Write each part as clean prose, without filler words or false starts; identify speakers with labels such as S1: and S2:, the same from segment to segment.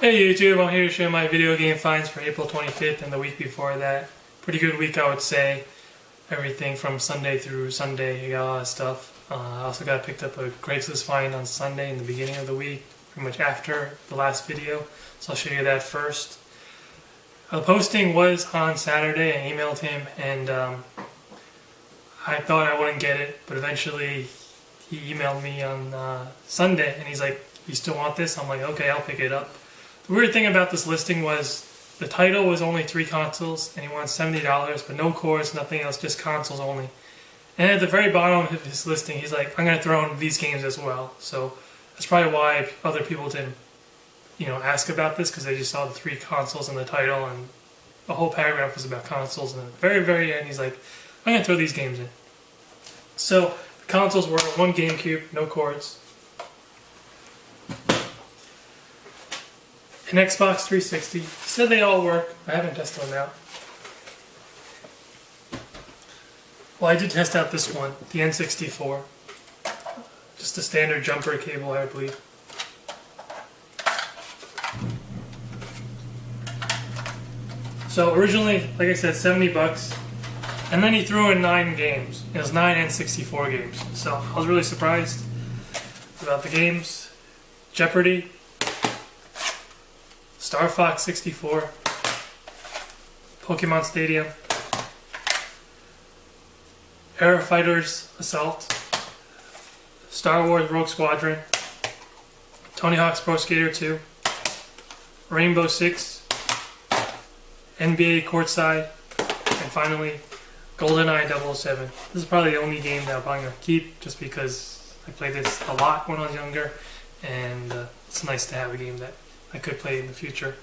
S1: Hey YouTube, I'm here to share my video game finds for April 25th and the week before that. Pretty good week, I would say. Everything from Sunday through Sunday, I got a lot of stuff. I also got picked up a Craigslist find on Sunday in the beginning of the week, pretty much after the last video, so I'll show you that first. The posting was on Saturday. I emailed him and I thought I wouldn't get it, but eventually he emailed me on Sunday and he's like, "You still want this?" I'm like, "Okay, I'll pick it up." The weird thing about this listing was the title was only 3 consoles and he wants $70, but no cords, nothing else, just consoles only. And at the very bottom of his listing, he's like, "I'm going to throw in these games as well." So that's probably why other people didn't, ask about this, because they just saw the 3 consoles in the title and the whole paragraph was about consoles. And at the very, very end, he's like, "I'm going to throw these games in." So the consoles were 1 GameCube, no cords. An Xbox 360. He said they all work. I haven't tested them out. Well, I did test out this one, the N64. Just a standard jumper cable, I believe. So originally, like I said, $70. And then he threw in 9 games. It was 9 N64 games. So I was really surprised about the games. Jeopardy! Star Fox 64, Pokemon Stadium, Air Fighters Assault, Star Wars Rogue Squadron, Tony Hawk's Pro Skater 2, Rainbow Six, NBA Courtside, and finally GoldenEye 007. This is probably the only game that I'm probably going to keep, just because I played this a lot when I was younger, and it's nice to have a game that I could play in the future.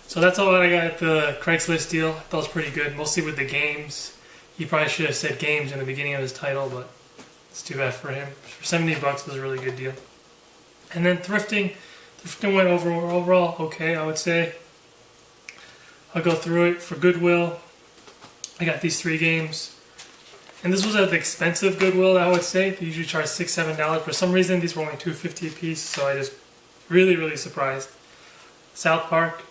S1: So that's all that I got at the Craigslist deal. I thought it was pretty good, mostly with the games. He probably should have said games in the beginning of his title, but it's too bad for him. For $70 it was a really good deal. And then thrifting went overall okay, I would say. I'll go through it. For Goodwill, I got these 3 games. And this was at the expensive Goodwill, I would say. They usually charge $6, $7. For some reason, these were only $2.50 a piece, so I just really surprised. South Park,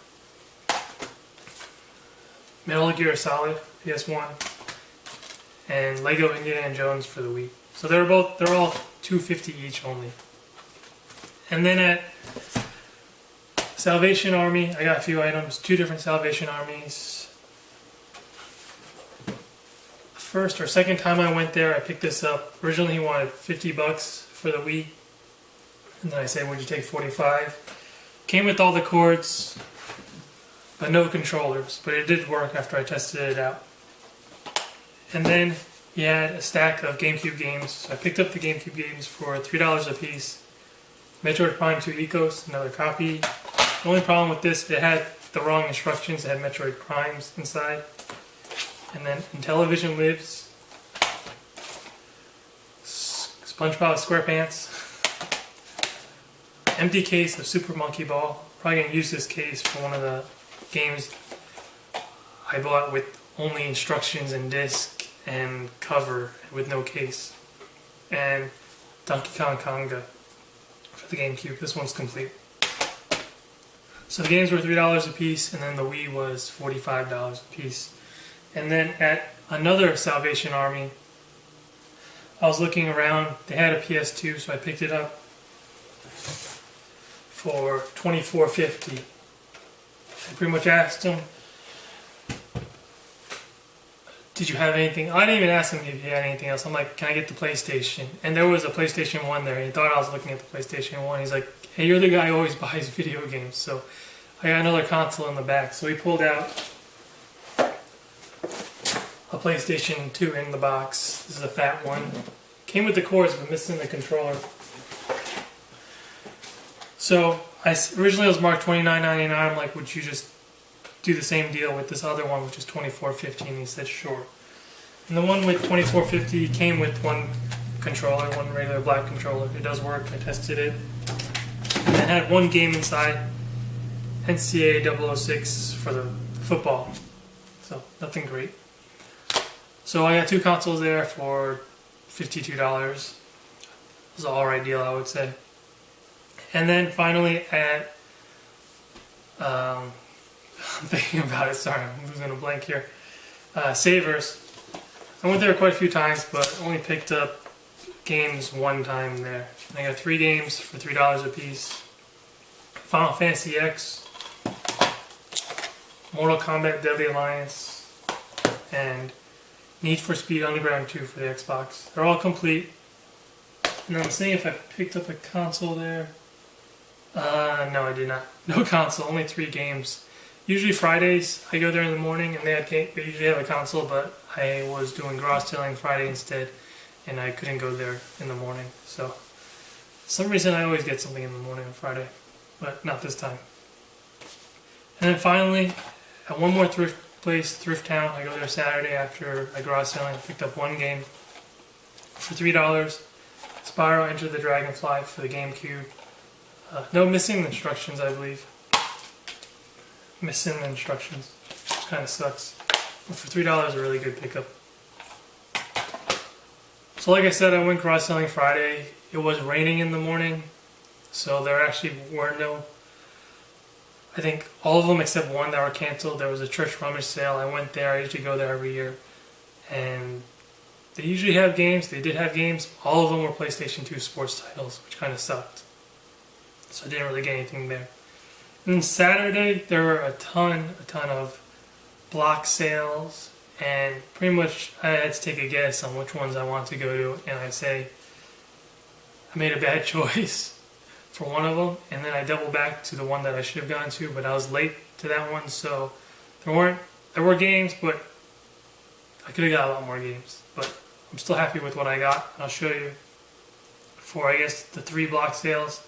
S1: Metal Gear Solid, PS1, and Lego Indiana Jones for the Wii. So they're all $2.50 each only. And then at Salvation Army, I got a few items, 2 different Salvation Armies. First or second time I went there, I picked this up. Originally he wanted $50 for the Wii. And then I said, "Would you take 45? Came with all the cords, but no controllers. But it did work after I tested it out. And then he had a stack of GameCube games. So I picked up the GameCube games for $3 a piece. Metroid Prime 2 Ecos, another copy. The only problem with this, it had the wrong instructions. It had Metroid Primes inside. And then Intellivision Lives, SpongeBob SquarePants, empty case of Super Monkey Ball. Probably going to use this case for one of the games I bought with only instructions and disc and cover with no case. And Donkey Kong Conga for the GameCube. This one's complete. So the games were $3 a piece, and then the Wii was $45 a piece. And then at another Salvation Army, I was looking around. They had a PS2, so I picked it up for $24.50. I pretty much asked him, "Did you have anything?" I didn't even ask him if he had anything else. I'm like, "Can I get the PlayStation?" And there was a PlayStation 1 there. He thought I was looking at the PlayStation 1. He's like, "Hey, you're the guy who always buys video games." So I got another console in the back. So he pulled out a PlayStation 2 in the box. This is a fat one. Came with the cords, but missing the controller. So originally it was marked $29.99. I'm like, "Would you just do the same deal with this other one, which is $24.50? And he said, "Sure." And the one with $24.50 came with 1 controller, 1 regular black controller. It does work. I tested it. And it had 1 game inside, NCAA 006 for the football. So nothing great. So I got 2 consoles there for $52. It was an alright deal, I would say. And then finally at I'm thinking about it, sorry, I'm losing a blank here. Savers. I went there quite a few times, but only picked up games one time there. I got 3 games for $3 a piece. Final Fantasy X, Mortal Kombat Deadly Alliance, and Need for Speed Underground 2 for the Xbox. They're all complete. And I'm seeing if I picked up a console there. No, I did not. No console, only 3 games. Usually Fridays, I go there in the morning and they usually have a console, but I was doing garage selling Friday instead, and I couldn't go there in the morning. So, for some reason I always get something in the morning on Friday, but not this time. And then finally, at one more thrift place, Thrift Town, I go there Saturday after I garage selling. I picked up 1 game for $3. Spyro Enter the Dragonfly for the GameCube. No missing instructions, I believe. Missing instructions, which kind of sucks. But for $3, a really good pickup. So like I said, I went garage selling Friday. It was raining in the morning, so there actually were no, I think all of them except one that were canceled. There was a church rummage sale. I went there. I usually go there every year. And they usually have games. They did have games. All of them were PlayStation 2 sports titles, which kind of sucked. So I didn't really get anything there. And then Saturday, there were a ton of block sales. And pretty much I had to take a guess on which ones I want to go to. And I'd say I made a bad choice for one of them. And then I doubled back to the one that I should have gone to. But I was late to that one. So there were games, but I could have got a lot more games. But I'm still happy with what I got. I'll show you. For, I guess, the 3 block sales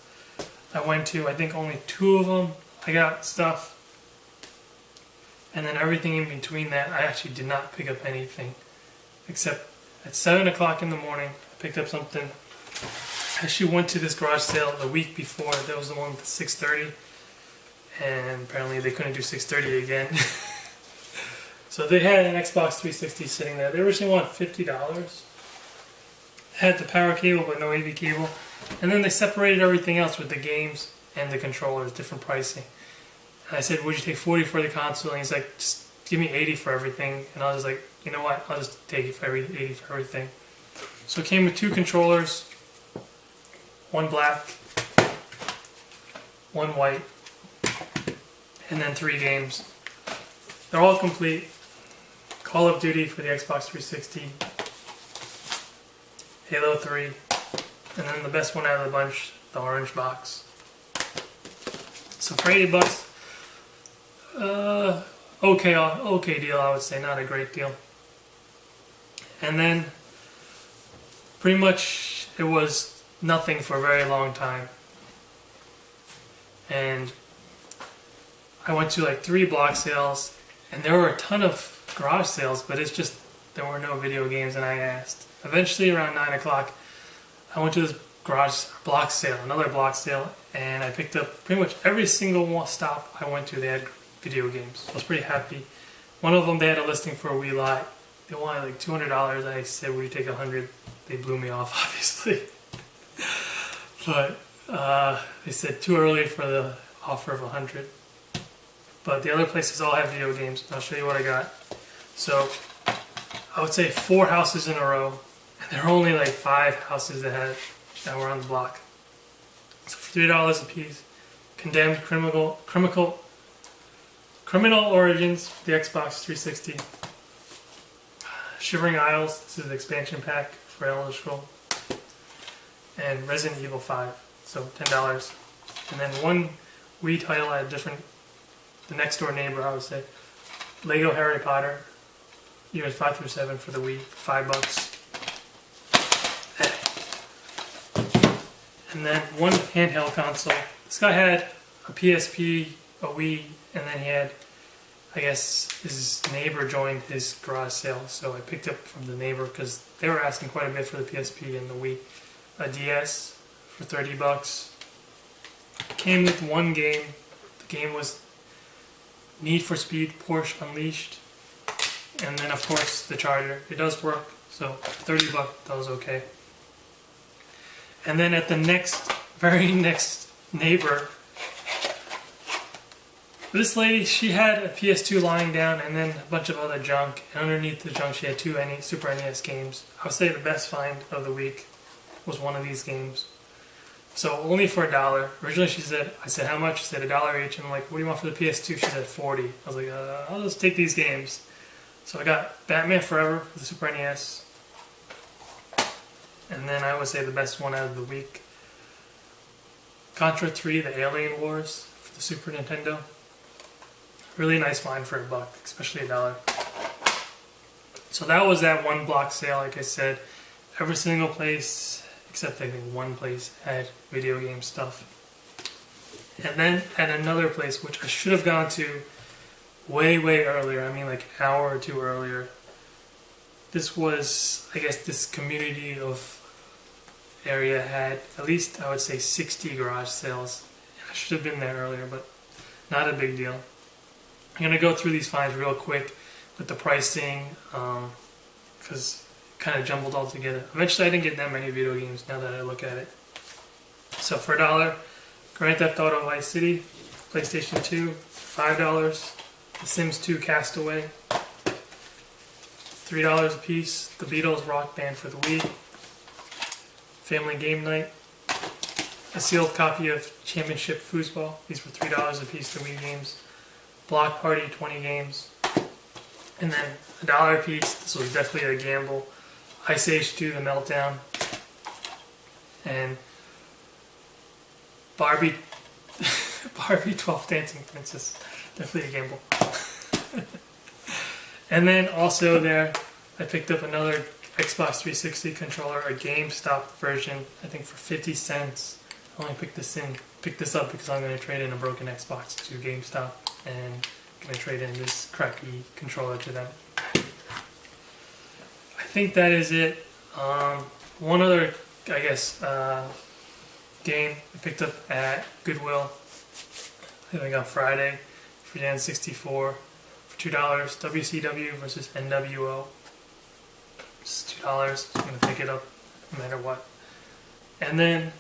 S1: I went to, I think only 2 of them I got stuff. And then everything in between that, I actually did not pick up anything. Except at 7 o'clock in the morning, I picked up something. I actually went to this garage sale the week before. That was the one with the 6:30. And apparently they couldn't do 6:30 again. So they had an Xbox 360 sitting there. They originally wanted $50. Had the power cable, but no AV cable. And then they separated everything else with the games and the controllers, different pricing. And I said, would you take 40 for the console? And he's like, just give me 80 for everything. And I was like, you know what, I'll just take it for 80 for everything. So it came with 2 controllers, 1 black, 1 white, and then 3 games. They're all complete. Call of Duty for the Xbox 360, Halo 3, and then the best one out of the bunch, the orange box. So for $80, okay deal, I would say, not a great deal. And then pretty much it was nothing for a very long time. And I went to like 3 block sales, and there were a ton of garage sales, but it's just there were no video games, and I asked. Eventually around 9 o'clock, I went to this garage block sale, another block sale, and I picked up pretty much every single stop I went to. They had video games. I was pretty happy. One of them, they had a listing for a Wii lot. They wanted like $200. I said, would you take $100? They blew me off, obviously. But they said too early for the offer of $100. But the other places all have video games. I'll show you what I got. So I would say 4 houses in a row, and there were only like 5 houses that were on the block. So for $3 a piece, Condemned Criminal Origins, the Xbox 360. Shivering Isles, this is the expansion pack for Elder Scrolls. And Resident Evil 5, so $10. And then 1 Wii title at the next door neighbor, I would say. Lego Harry Potter, years 5 through 7 for the Wii, $5. And then 1 handheld console. This guy had a PSP, a Wii, and then he had, I guess, his neighbor joined his garage sale, so I picked up from the neighbor because they were asking quite a bit for the PSP and the Wii. A DS for $30. Came with 1 game. The game was Need for Speed Porsche Unleashed, and then of course the charger. It does work, so $30, that was okay. And then at the very next neighbor, This lady, she had a PS2 lying down and then a bunch of other junk. And underneath the junk, she had two Super NES games. I would say the best find of the week was one of these games. So only for $1. Originally, I said, how much? She said $1 each. And I'm like, what do you want for the PS2? She said 40. I was like, I'll just take these games. So I got Batman Forever for the Super NES. And then I would say the best one out of the week, Contra 3, the Alien Wars for the Super Nintendo. Really nice find for $1, especially $1. So that was that one block sale, like I said. Every single place, except I think one place, had video game stuff. And then at another place, which I should have gone to way earlier, I mean like an hour or two earlier. This was, I guess this community of area had at least, I would say, 60 garage sales. I should have been there earlier, but not a big deal. I'm going to go through these finds real quick with the pricing, because it kind of jumbled all together. Eventually I didn't get that many video games now that I look at it. So for $1, Grand Theft Auto Vice City, PlayStation 2, $5, The Sims 2 Castaway, $3 a piece, The Beatles Rock Band for the Wii, Family Game Night, a sealed copy of Championship Foosball, these were $3 a piece, the Wii games, Block Party, 20 games, and then $1 a piece, this was definitely a gamble, Ice Age 2, The Meltdown, and Barbie 12th Dancing Princess, definitely a gamble. And then also there, I picked up another Xbox 360 controller, a GameStop version, I think for 50 cents. I only picked this up because I'm going to trade in a broken Xbox to GameStop and I'm going to trade in this crappy controller to them. I think that is it. One other, I guess, game I picked up at Goodwill, I think on Friday, for Jan 64 for $2. WCW versus NWO. It's $2. I'm going to pick it up no matter what. And then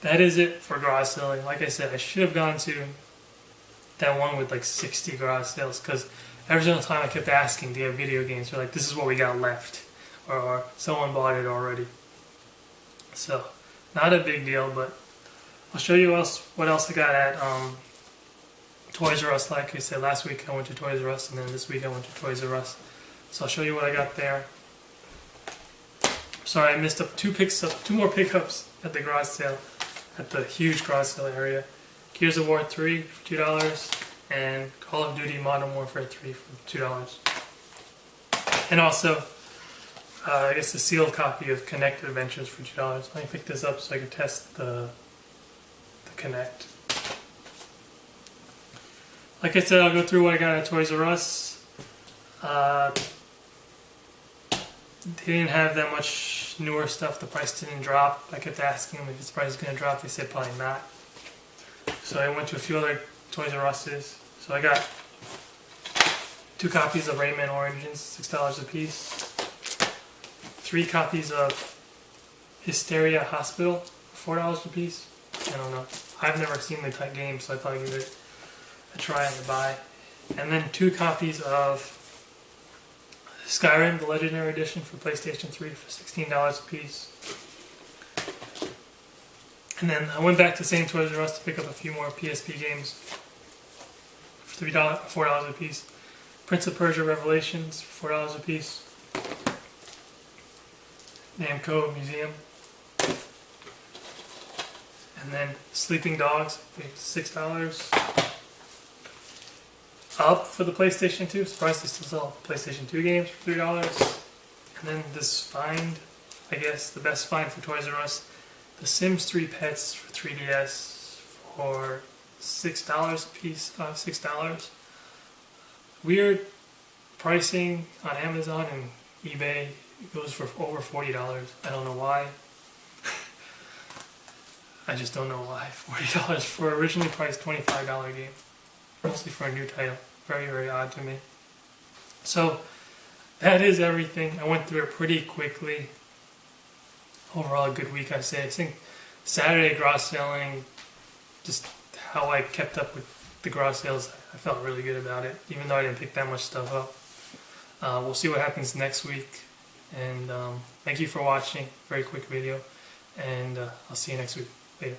S1: that is it for garage selling. Like I said, I should have gone to that one with like 60 garage sales, because every single time I kept asking, do you have video games? They're like, this is what we got left. Or someone bought it already. So, not a big deal, but I'll show you what else I got at Toys R Us. Like I said, last week I went to Toys R Us, and then this week I went to Toys R Us. So I'll show you what I got there. Sorry, I missed up two more pickups at the garage sale, at the huge garage sale area. Gears of War 3 for $2, and Call of Duty Modern Warfare 3 for $2. And also, I guess a sealed copy of Kinect Adventures for $2. Let me pick this up so I can test the Kinect. Like I said, I'll go through what I got at Toys R Us. They didn't have that much newer stuff. The price didn't drop. I kept asking them if this price is going to drop. They said probably not. So I went to a few other Toys R Us's. So I got 2 copies of Rayman Origins, $6 a piece. 3 copies of Hysteria Hospital, $4 a piece. I don't know. I've never seen the type game, so I thought I'd give it a try and buy. And then 2 copies of Skyrim, the Legendary Edition for PlayStation 3 for $16 a piece. And then I went back to St. Toys R Us to pick up a few more PSP games for $4 a piece. Prince of Persia Revelations for $4 a piece. Namco Museum. And then Sleeping Dogs, $6. Up for the PlayStation 2. Surprised they still sell PlayStation 2 games for $3. And then this find, I guess the best find for Toys R Us, The Sims 3 Pets for 3DS for $6 a piece. $6. Weird pricing on Amazon and eBay. It goes for over $40. I don't know why. I just don't know why. $40 for originally priced $25 game. Mostly for a new title. Very, very odd to me. So, that is everything. I went through it pretty quickly. Overall, a good week, I say. I think Saturday gross selling, just how I kept up with the garage sales, I felt really good about it, even though I didn't pick that much stuff up. We'll see what happens next week, and thank you for watching. Very quick video, and I'll see you next week. Later.